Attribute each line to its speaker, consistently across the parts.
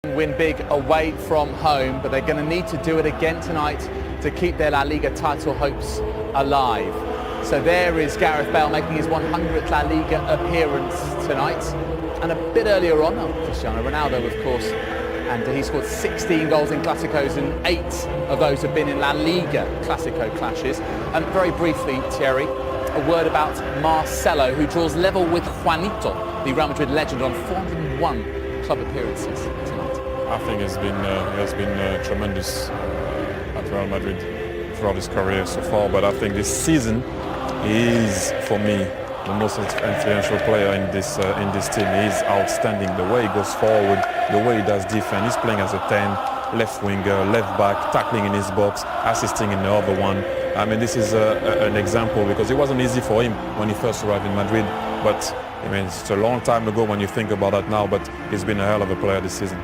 Speaker 1: Win big away from home, but they're going to need to do it again tonight to keep their La Liga title hopes alive. So there is Gareth Bale making his 100th La Liga appearance tonight. And a bit earlier on, Cristiano Ronaldo, of course, and he scored 16 goals in Clásicos, and 8 of those have been in La Liga Clásico clashes. And very briefly, Thierry, a word about Marcelo, who draws level with Juanito, the Real Madrid legend, on 401 club appearances tonight.
Speaker 2: I think he has been tremendous at Real Madrid throughout his career so far, but I think this season he is, for me, the most influential player in this team. He is outstanding. The way he goes forward, the way he does defense. He's playing as a 10, left winger, left back, tackling in his box, assisting in the other one. I mean, this is an example, because it wasn't easy for him when he first arrived in Madrid, but I mean, it's a long time ago when you think about that now, but he's been a hell of a player this season.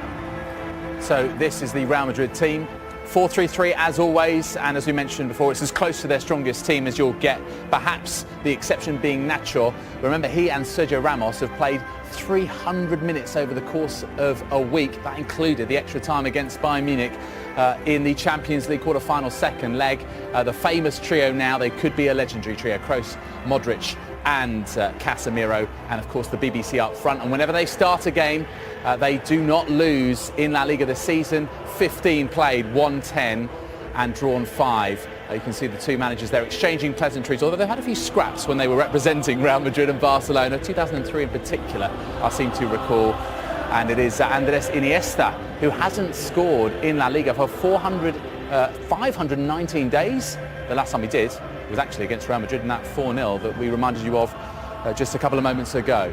Speaker 1: So this is the Real Madrid team. 4-3-3 as always, and as we mentioned before, it's as close to their strongest team as you'll get, perhaps the exception being Nacho. Remember, he and Sergio Ramos have played 300 minutes over the course of a week. That included the extra time against Bayern Munich in the Champions League quarter-final second leg. The famous trio now, they could be a legendary trio: Kroos, Modric and Casemiro, and of course the BBC up front. And whenever they start a game, they do not lose in La Liga this season. 15 played, won 10 and drawn 5. You can see the two managers there exchanging pleasantries, although they've had a few scraps when they were representing Real Madrid and Barcelona. 2003 in particular, I seem to recall. And it is Andres Iniesta, who hasn't scored in La Liga for 519 days. The last time he did was actually against Real Madrid in that 4-0 that we reminded you of just a couple of moments ago.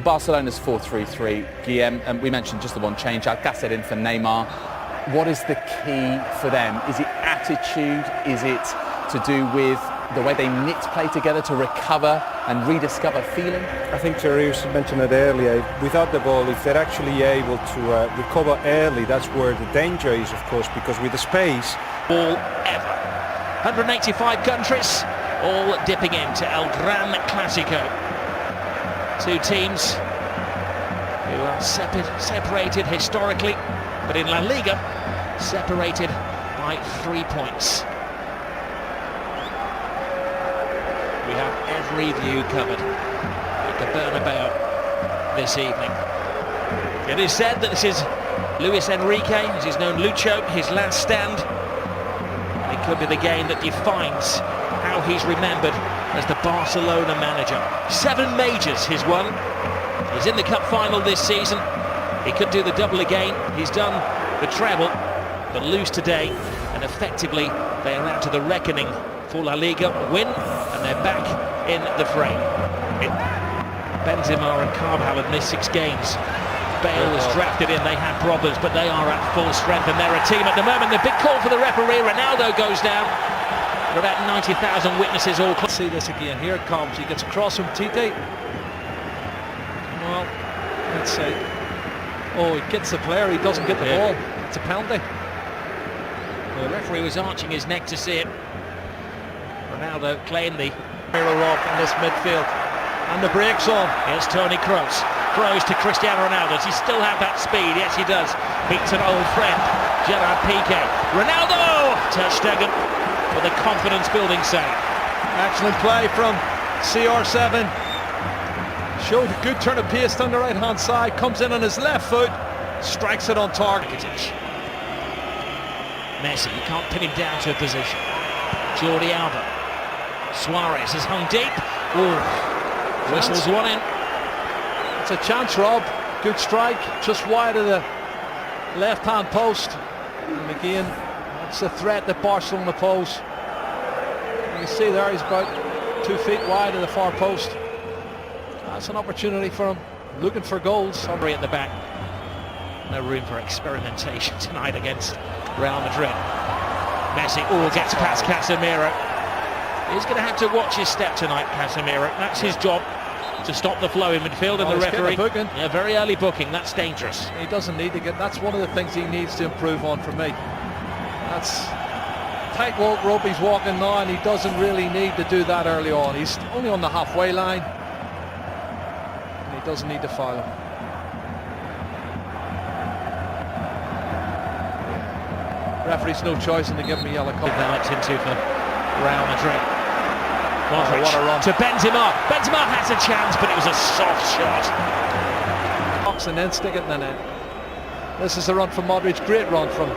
Speaker 1: Barcelona's 4-3-3, Guillem, we mentioned just the one change, Alcácer in for Neymar. What is the key for them? Is it attitude? Is it to do with the way they knit play together to recover and rediscover feeling?
Speaker 3: I think Thierry mentioned it earlier. Without the ball, if they're actually able to recover early, that's where the danger is, of course, because with the space...
Speaker 4: All ever. 185 countries, all dipping into El Gran Clásico. Two teams who are separated historically, but in La Liga, separated by 3 points. We have every view covered at the Bernabeu this evening. It is said that this is Luis Enrique, as he's known Lucho, his last stand. And it could be the game that defines how he's remembered as the Barcelona manager. 7 majors he's won. He's in the cup final this season. He could do the double again. He's done the treble, but lose today, and effectively they are out to the reckoning for La Liga. Win, and they're back in the frame. Benzema and Carvajal have missed 6 games. Bale was drafted in, they had problems, but they are at full strength, and they're a team at the moment. The big call for the referee, Ronaldo goes down. There are about 90,000 witnesses all.
Speaker 5: See this again, here it comes, he gets across from Tite. Well, let's say, oh, he gets the player, he doesn't get the ball. It's a penalty.
Speaker 4: The referee was arching his neck to see it. Ronaldo claimed the
Speaker 5: mirror off in this midfield, and the brakes on.
Speaker 4: Here's Toni Kroos. Kroos to Cristiano Ronaldo. Does he still have that speed? Yes, he does. Beats an old friend, Gerard Piqué. Ronaldo! Ter Stegen with a confidence-building save.
Speaker 5: Excellent play from CR7. Showed a good turn of pace on the right-hand side. Comes in on his left foot, strikes it on target.
Speaker 4: Messi, you can't pin him down to a position. Jordi Alba. Suarez has hung deep. Ooh. Whistles one in.
Speaker 5: It's a chance, Rob. Good strike, just wide of the left-hand post. And again, that's the threat that Barcelona pose. You can see there he's about 2 feet wide of the far post. That's an opportunity for him, looking for goals.
Speaker 4: Somebody at the back. No room for experimentation tonight against Real Madrid. Messi gets past Casemiro. He's going to have to watch his step tonight, Casemiro. That's his job, to stop the flow in midfield, and the referee. Yeah, very early booking. That's dangerous.
Speaker 5: He doesn't need to get. That's one of the things he needs to improve on for me. That's tight rope he's walking now, and he doesn't really need to do that early on. He's only on the halfway line, and he doesn't need to foul him. Referee's no choice and they give him a yellow card.
Speaker 4: Now it's into for Real Madrid. Modric
Speaker 5: what a run.
Speaker 4: to Benzema. Benzema has a chance, but it was a soft shot.
Speaker 5: And then stick it in the net. This is a run from Modric. Great run from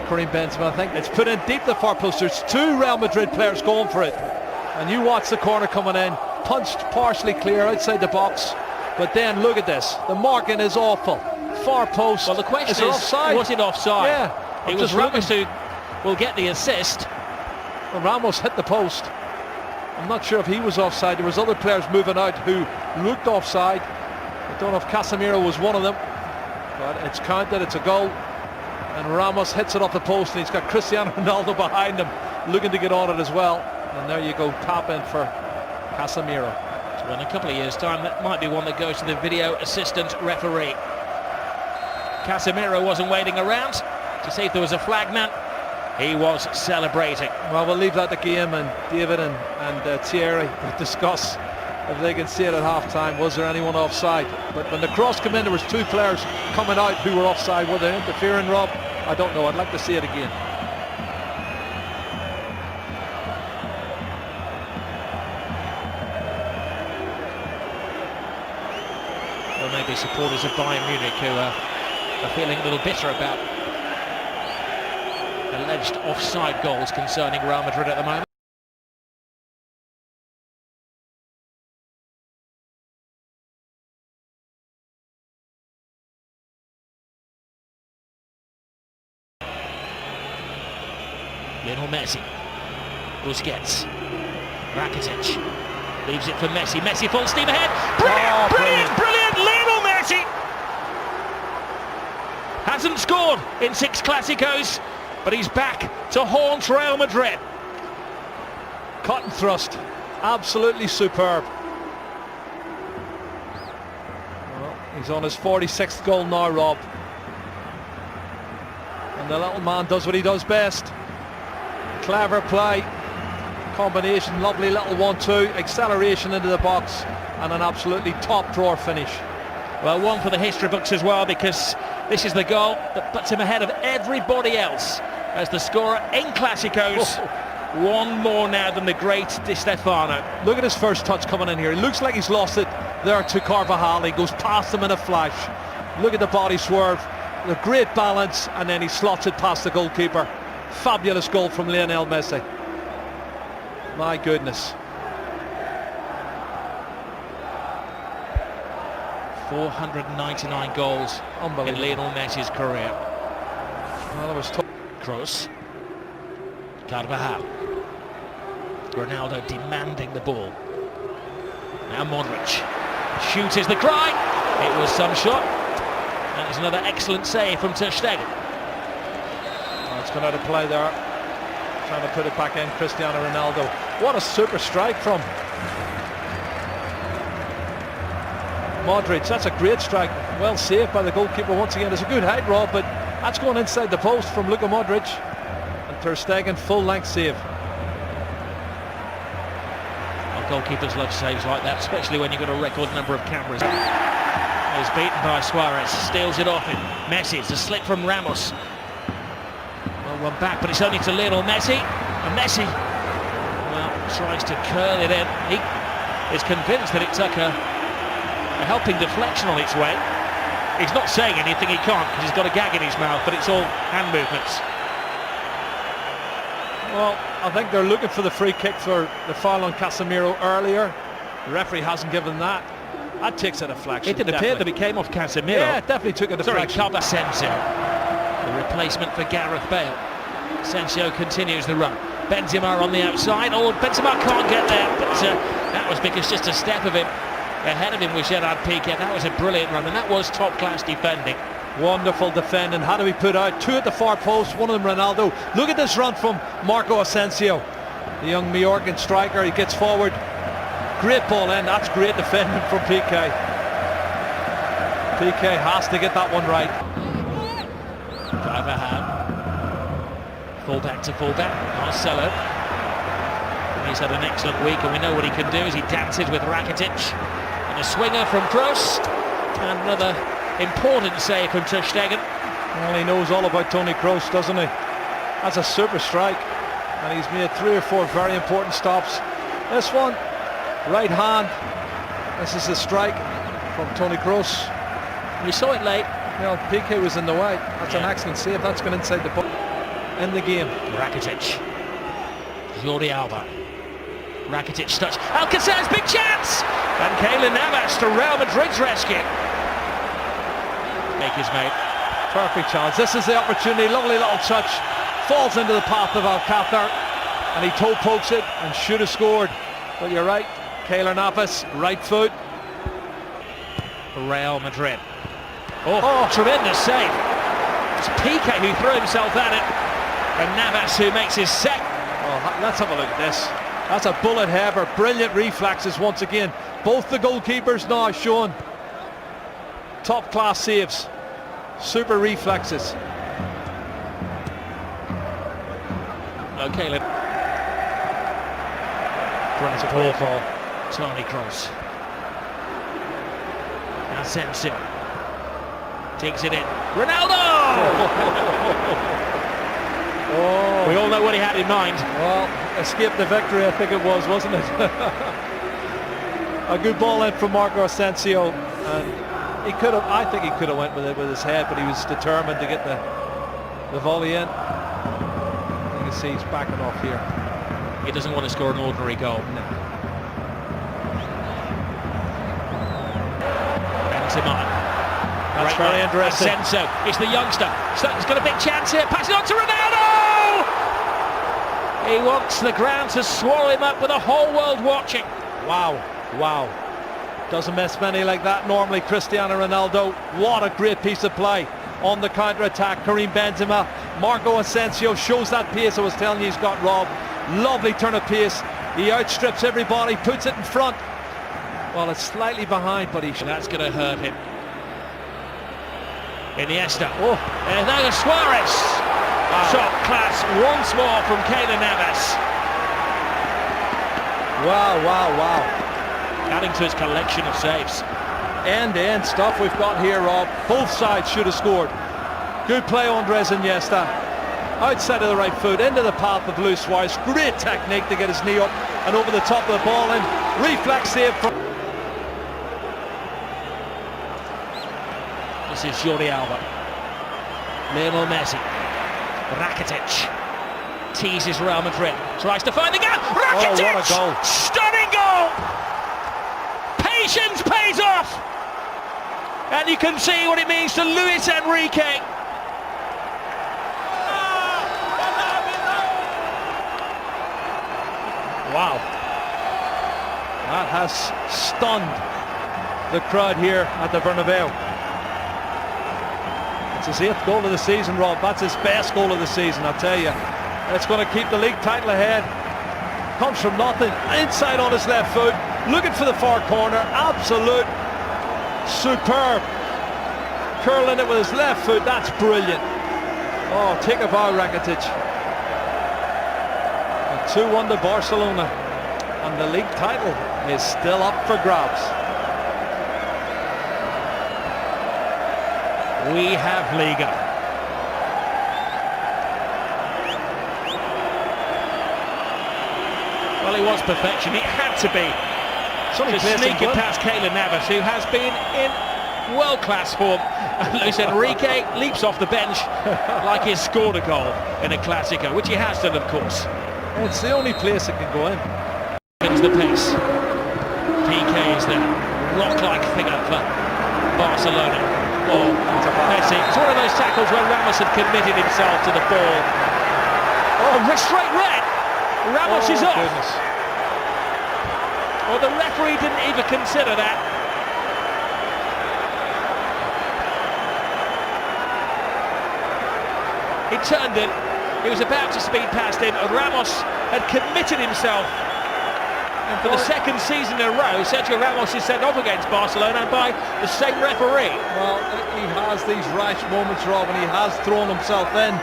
Speaker 5: Karim Benzema. I think it's put in deep the far post. There's two Real Madrid players going for it. And you watch the corner coming in. Punched partially clear outside the box. But then look at this. The marking is awful. Far post.
Speaker 4: Well, the question is
Speaker 5: offside?
Speaker 4: was it offside?
Speaker 5: Yeah.
Speaker 4: It was Ramos who will get the assist.
Speaker 5: Well, Ramos hit the post. I'm not sure if he was offside. There was other players moving out who looked offside. I don't know if Casemiro was one of them. But it's counted. It's a goal. And Ramos hits it off the post, and he's got Cristiano Ronaldo behind him looking to get on it as well. And there you go, tap in for Casemiro.
Speaker 4: So in a couple of years' time, that might be one that goes to the video assistant referee. Casemiro wasn't waiting around to see if there was a flag man. He was celebrating.
Speaker 5: Well, we'll leave that to game, and David and Thierry will discuss if they can see it at half-time. Was there anyone offside? But when the cross came in, there was two players coming out who were offside. Were they interfering, Rob? I don't know. I'd like to see it again.
Speaker 4: There may be supporters of Bayern Munich who are feeling a little bitter about alleged offside goals concerning Real Madrid at the moment. Lionel Messi, Busquets, Rakitic, leaves it for Messi. Messi full steam ahead. Brilliant! Lionel Messi hasn't scored in 6 Clásicos, but he's back to haunt Real Madrid.
Speaker 5: Cut and thrust, absolutely superb. Well, he's on his 46th goal now, Rob. And the little man does what he does best. Clever play, combination, lovely little 1-2, acceleration into the box, and an absolutely top drawer finish.
Speaker 4: Well, one for the history books as well, because this is the goal that puts him ahead of everybody else as the scorer in Clásicos. One more now than the great Di Stefano.
Speaker 5: Look at his first touch coming in here. He looks like he's lost it there to Carvajal. He goes past him in a flash. Look at the body swerve, the great balance, and then he slots it past the goalkeeper. Fabulous goal from Lionel Messi. My goodness.
Speaker 4: 499 goals in Lionel Messi's career.
Speaker 5: Well, it was
Speaker 4: Kroos, Carvajal, Ronaldo demanding the ball. Now Modric shoots the cry. It was some shot. And it's another excellent save from Ter Stegen.
Speaker 5: It's gone out of play there. Trying to put it back in, Cristiano Ronaldo. What a super strike from Modric. That's a great strike. Well saved by the goalkeeper once again. It's a good height, Rob, but that's going inside the post from Luka Modric. And Ter Stegen, full-length save.
Speaker 4: Well, goalkeepers love saves like that, especially when you've got a record number of cameras. He's beaten by Suarez, steals it off him. Messi, it's a slip from Ramos. One back, but it's only to Lionel Messi, and Messi, well, tries to curl it in. He is convinced that it took a helping deflection on its way. He's not saying anything, he can't, because he's got a gag in his mouth, but it's all hand movements.
Speaker 5: Well, I think they're looking for the free kick for the foul on Casemiro earlier. The referee hasn't given that. That takes a deflection.
Speaker 4: It did appear that it came off Casemiro.
Speaker 5: Yeah, it definitely took a deflection.
Speaker 4: Sorry, Asensio, the replacement for Gareth Bale. Asensio continues the run. Benzema on the outside. Oh, Benzema can't get there, but that was because just a step of him ahead of him was Gerard Piqué. That was a brilliant run, and that was top-class defending.
Speaker 5: Wonderful defending. How do we put out? 2 at the far post, one of them Ronaldo. Look at this run from Marco Asensio, the young Majorcan striker. He gets forward. Great ball in. That's great defending from Piqué. Piqué has to get that one right.
Speaker 4: Carvajal. Fullback to fullback, Marcelo. He's had an excellent week, and we know what he can do as he dances with Rakitic. And a swinger from Kroos. And another important save from Ter Stegen.
Speaker 5: Well, he knows all about Toni Kroos, doesn't he? That's a super strike, and he's made 3 or 4 very important stops. This one, right hand. This is a strike from Toni Kroos.
Speaker 4: We saw it late.
Speaker 5: You know, Piqué was in the way. That's an excellent save. That's gone inside the box. In the game.
Speaker 4: Rakitic. Jordi Alba. Rakitic touch. Alcacer's big chance! And Keylor Navas to Real Madrid's rescue. Make his mate.
Speaker 5: Perfect chance. This is the opportunity. Lovely little touch. Falls into the path of Alcácer, and he toe pokes it and should have scored. But you're right. Keylor Navas, right foot.
Speaker 4: Real Madrid. Oh, tremendous save. It's Piqué who threw himself at it, and Navas who makes his second.
Speaker 5: Oh, let's have a look at this. That's a bullet header. Brilliant reflexes once again. Both the goalkeepers now showing top class saves. Super reflexes.
Speaker 4: Okay, runs a poor ball. Toni Kroos. Asensio takes it in. Ronaldo!
Speaker 5: Oh.
Speaker 4: We all know what he had in mind.
Speaker 5: Well, escaped the victory, I think it was, wasn't it? A good ball in from Marco Asensio, and he could have. I think he could have went with it with his head, but he was determined to get the volley in. You can see he's backing off here.
Speaker 4: He doesn't want to score an ordinary goal.
Speaker 5: No.
Speaker 4: Benzema.
Speaker 5: That's very interesting.
Speaker 4: Asensio, it's the youngster. He's got a big chance here. Pass it on to Ronaldo! He wants the ground to swallow him up with the whole world watching.
Speaker 5: Wow, wow. Doesn't miss many like that normally. Cristiano Ronaldo, what a great piece of play on the counter-attack. Karim Benzema, Marco Asensio shows that pace I was telling you he's got, Rob. Lovely turn of pace. He outstrips everybody, puts it in front. Well, it's slightly behind, but
Speaker 4: that's going to hurt him. Iniesta.
Speaker 5: Oh,
Speaker 4: and now Suarez. Wow. Top class once more from Keylor Navas.
Speaker 5: Wow, wow, wow.
Speaker 4: Adding to his collection of saves.
Speaker 5: End-to-end stuff we've got here, Rob. Both sides should have scored. Good play, Andres Iniesta. Outside of the right foot, into the path of Luis Suarez. Great technique to get his knee up and over the top of the ball in. Reflex save from...
Speaker 4: This is Jordi Alba. Lionel Messi. Rakitic. Teases Real Madrid. Tries to find the gap. Rakitic!
Speaker 5: Oh, what a goal.
Speaker 4: Stunning goal! Patience pays off! And you can see what it means to Luis Enrique.
Speaker 5: Wow. That has stunned the crowd here at the Bernabeu. It's his 8th goal of the season, Rob. That's his best goal of the season, I'll tell you. It's going to keep the league title ahead. Comes from nothing, inside on his left foot, looking for the far corner. Absolute superb. Curling it with his left foot, that's brilliant. Oh, take a bow, Rakitic. 2-1 to Barcelona, and the league title is still up for grabs.
Speaker 4: We have Liga. Well, he wants perfection. It had to be. To sneak it past Keylor Navas, who has been in world-class form. Luis Enrique leaps off the bench like he's scored a goal in a Clásico, which he has done, of course.
Speaker 5: It's the only place it can go in.
Speaker 4: Wins the pace. Piqué is the rock-like figure for Barcelona. Oh, Messi. It's one of those tackles where Ramos had committed himself to the ball. Oh, straight red. Ramos is off.
Speaker 5: Goodness.
Speaker 4: Well, the referee didn't even consider that. He turned it. He was about to speed past him, and Ramos had committed himself. And for the second season in a row, Sergio Ramos is sent off against Barcelona by the same referee.
Speaker 5: Well, he has these rash moments, Rob, and he has thrown himself in.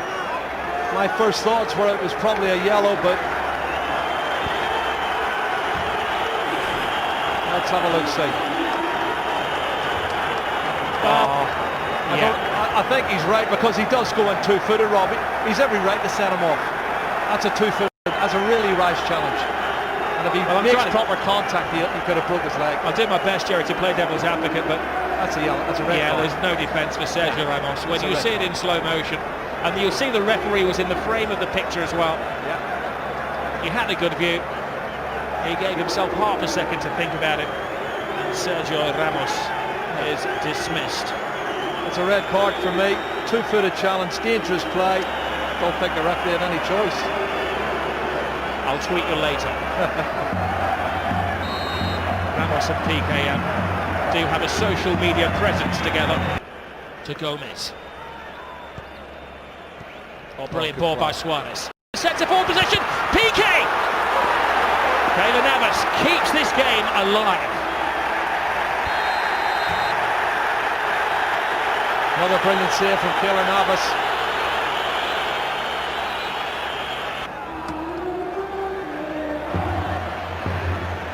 Speaker 5: My first thoughts were it was probably a yellow, but let's have a look, see.
Speaker 4: Yeah.
Speaker 5: I I think he's right, because he does go in two-footed, Rob. He's every right to set him off. That's a two-footed. That's a really rash challenge. And if he makes proper contact, he could have broke his leg.
Speaker 4: I'll do my best, Jerry, to play devil's advocate, but
Speaker 5: That's a yellow. That's a red card.
Speaker 4: there's no defence for Sergio Ramos. When you see it in slow motion, and you'll see the referee was in the frame of the picture as well.
Speaker 5: Yeah.
Speaker 4: He had a good view. He gave himself half a second to think about it, and Sergio Ramos is dismissed.
Speaker 5: It's a red card for me. Two-footed challenge, dangerous play. Don't think the referee had any choice.
Speaker 4: I'll tweet you later. Ramos and Piqué do have a social media presence together. To Gomez. Brilliant ball by Suarez. Sets a ball position. Piqué! Keylor Navas keeps this game alive.
Speaker 5: Another brilliant save from Keylor Navas.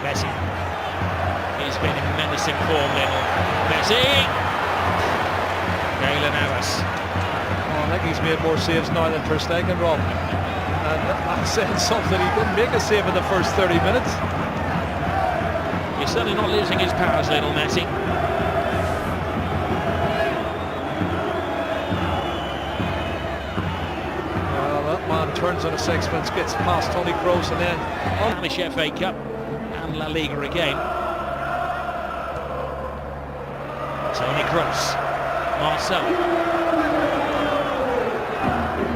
Speaker 4: Messi. He's been in menacing form, Lionel Messi. Keylor Navas.
Speaker 5: I think he's made more saves now than Ter Stegen, Rob. And I'm saying something, he didn't make a save in the first 30 minutes.
Speaker 4: He's certainly not losing his powers, Lionel Messi.
Speaker 5: Well, that man turns on a sixpence, gets past Toni Kroos, and then
Speaker 4: Spanish FA Cup and La Liga again. Toni Kroos. Marcelo.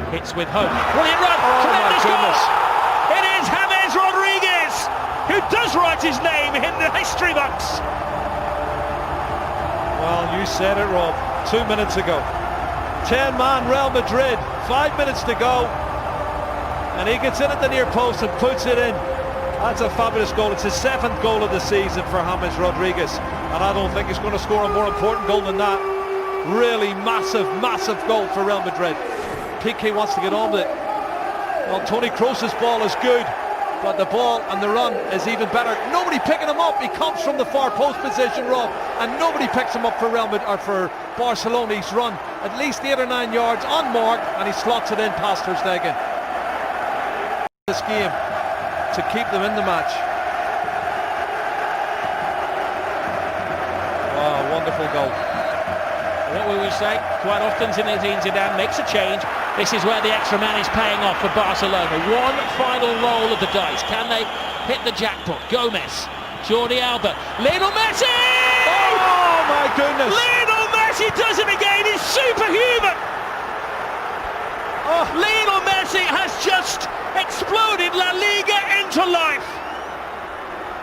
Speaker 4: Hits with hope. Brilliant run! Tremendous goal! It is James Rodriguez who does write his name in the history books.
Speaker 5: well, you said it, Rob, 2 minutes ago. 10-man Real Madrid, 5 minutes to go. And he gets in at the near post and puts it in. That's a fabulous goal. It's his 7th goal of the season for James Rodriguez. And I don't think he's going to score a more important goal than that. Really massive, massive goal for Real Madrid. Piqué wants to get on with it. Well, Toni Kroos's ball is good, but the ball and the run is even better. Nobody picking him up. He comes from the far post position, Rob, and nobody picks him up for Real Madrid, or for Barcelona. He's run at least 8 or 9 yards unmarked, and he slots it in past Ter Stegen. This game to keep them in the match. Wow, wonderful goal.
Speaker 4: What will we say? Quite often Zinedine Zidane makes a change. This is where the extra man is paying off for Barcelona. One final roll of the dice. Can they hit the jackpot? Gomez, Jordi Alba, Lionel Messi!
Speaker 5: Oh my goodness!
Speaker 4: Lionel Messi does it again. He's superhuman. Oh, Lionel Messi has just exploded La Liga into life.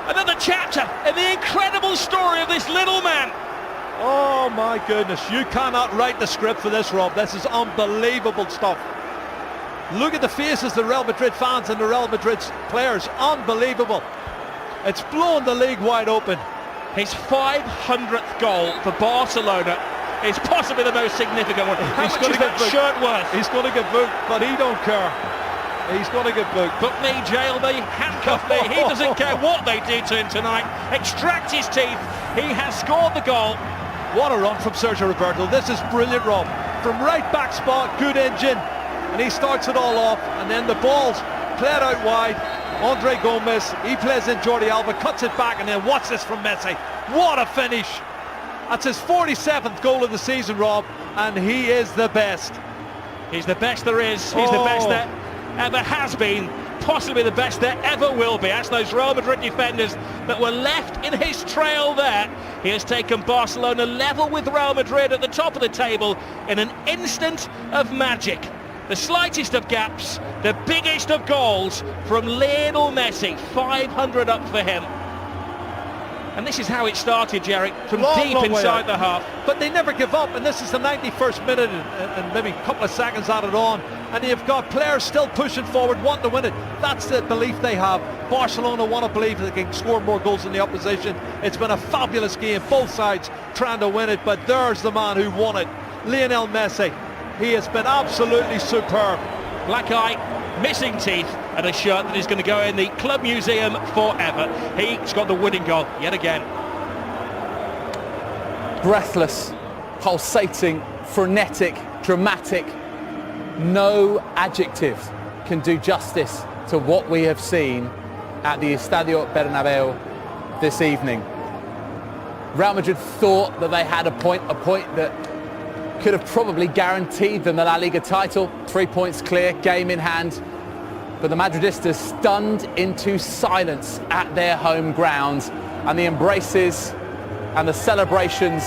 Speaker 4: Another chapter in the incredible story of this little man.
Speaker 5: Oh my goodness, you cannot write the script for this, Rob. This is unbelievable stuff. Look at the faces of the Real Madrid fans and the Real Madrid players. Unbelievable. It's blown the league wide open.
Speaker 4: His 500th goal for Barcelona is possibly the most significant one. How much is that shirt worth?
Speaker 5: He's going to get booked, but he don't care. He's going to get booked.
Speaker 4: Book me, jail me, handcuff me. He doesn't care what they do to him tonight. Extract his teeth. He has scored the goal.
Speaker 5: What a run from Sergio Roberto. This is brilliant, Rob. From right back spot, good engine. And he starts it all off. And then the ball's played out wide. Andre Gomez, he plays in Jordi Alba, cuts it back, and then watch this from Messi. What a finish. That's his 47th goal of the season, Rob. And he is the best.
Speaker 4: He's the best there is. He's the best there ever has been. Possibly the best there ever will be. That's those Real Madrid defenders that were left in his trail there. He has taken Barcelona level with Real Madrid at the top of the table in an instant of magic. The slightest of gaps, the biggest of goals from Lionel Messi. 500 up for him. And this is how it started, Jerry, from deep inside the half.
Speaker 5: But they never give up, and this is the 91st minute and maybe a couple of seconds added on, and you've got players still pushing forward, wanting to win it. That's the belief they have. Barcelona want to believe that they can score more goals than the opposition. It's been a fabulous game, both sides trying to win it, but there's the man who won it, Lionel Messi. He has been absolutely superb.
Speaker 4: Black eye, missing teeth, and a shirt that is going to go in the club museum forever. He's got the winning goal yet again.
Speaker 1: Breathless, pulsating frenetic, dramatic. No adjective can do justice to what we have seen at the Estadio Bernabeu this evening. Real Madrid thought that they had a point that could have probably guaranteed them the La Liga title. 3 points clear, game in hand. But the Madridistas stunned into silence at their home ground, and the embraces and the celebrations